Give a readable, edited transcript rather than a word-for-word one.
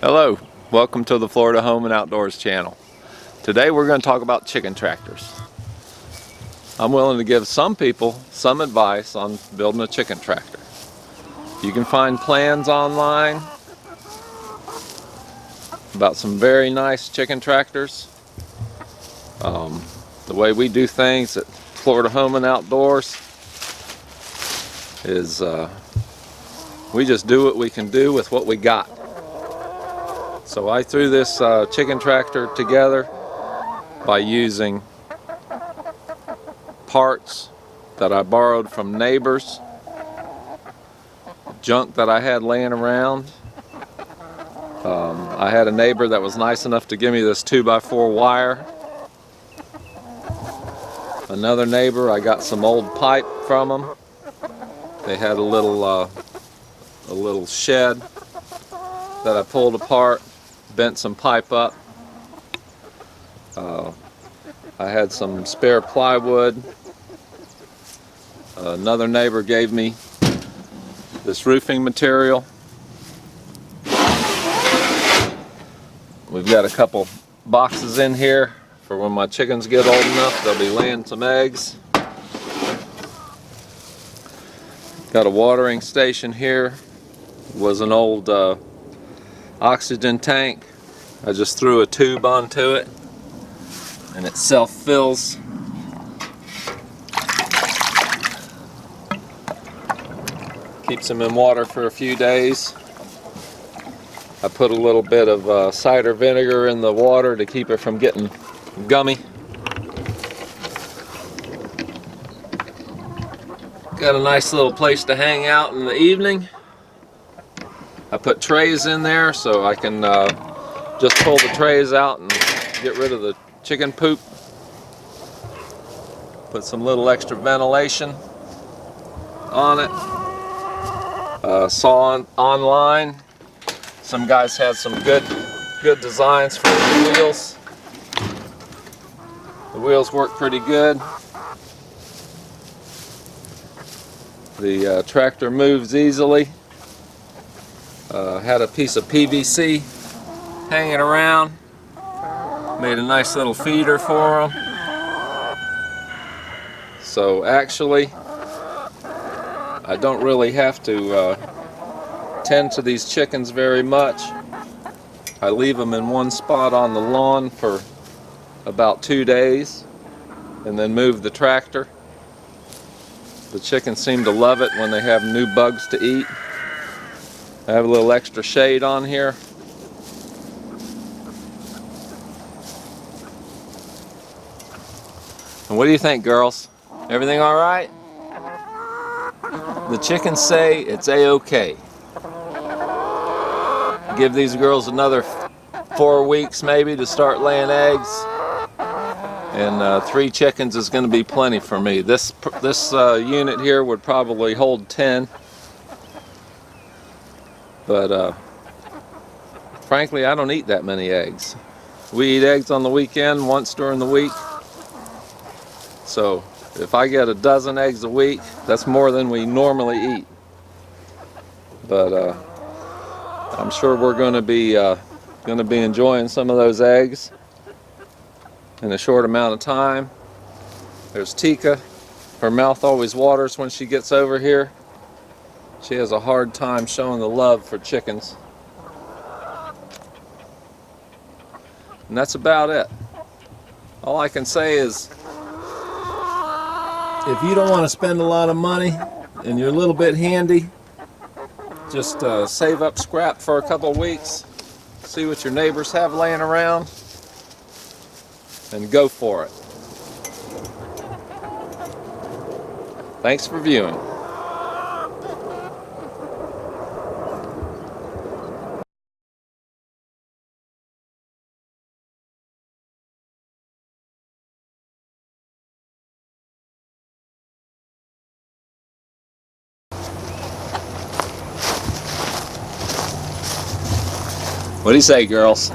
Hello, welcome to the Florida Home and Outdoors channel. Today we're going to talk about chicken tractors. I'm willing to give some people some advice on building a chicken tractor. You can find plans online about some very nice chicken tractors. The way we do things at Florida Home and Outdoors is we just do what we can do with what we got. So I threw this chicken tractor together by using parts that I borrowed from neighbors, junk that I had laying around. I had a neighbor that was nice enough to give me this 2x4 wire. Another neighbor, I got some old pipe from them. They had a little shed that I pulled apart, bent some pipe up. I had some spare plywood. Another neighbor gave me this roofing material. We've got a couple boxes in here for when my chickens get old enough, they'll be laying some eggs. Got a watering station here. It was an old oxygen tank. I just threw a tube onto it and it self-fills. Keeps them in water for a few days. I put a little bit of cider vinegar in the water to keep it from getting gummy. Got a nice little place to hang out in the evening. I put trays in there so I can just pull the trays out and get rid of the chicken poop. Put some little extra ventilation on it. Saw online. Some guys had some good designs for the wheels. The wheels work pretty good. The tractor moves easily. Had a piece of PVC hanging around. Made a nice little feeder for them. So actually, I don't really have to tend to these chickens very much. I leave them in one spot on the lawn for about 2 days and then move the tractor. The chickens seem to love it when they have new bugs to eat. I have a little extra shade on here. And what do you think, girls? Everything all right? The chickens say it's a-okay. Give these girls another 4 weeks maybe to start laying eggs, and 3 chickens is going to be plenty for me. This unit here would probably hold 10, but frankly I don't eat that many eggs. We eat eggs on the weekend once during the week, so if I get a dozen eggs a week, that's more than we normally eat. But I'm sure we're going to be enjoying some of those eggs in a short amount of time. There's Tika. Her mouth always waters when she gets over here. She has a hard time showing the love for chickens. And that's about it. All I can say is, if you don't want to spend a lot of money and you're a little bit handy, just save up scrap for a couple of weeks, see what your neighbors have laying around, and go for it. Thanks for viewing. What do you say, girls?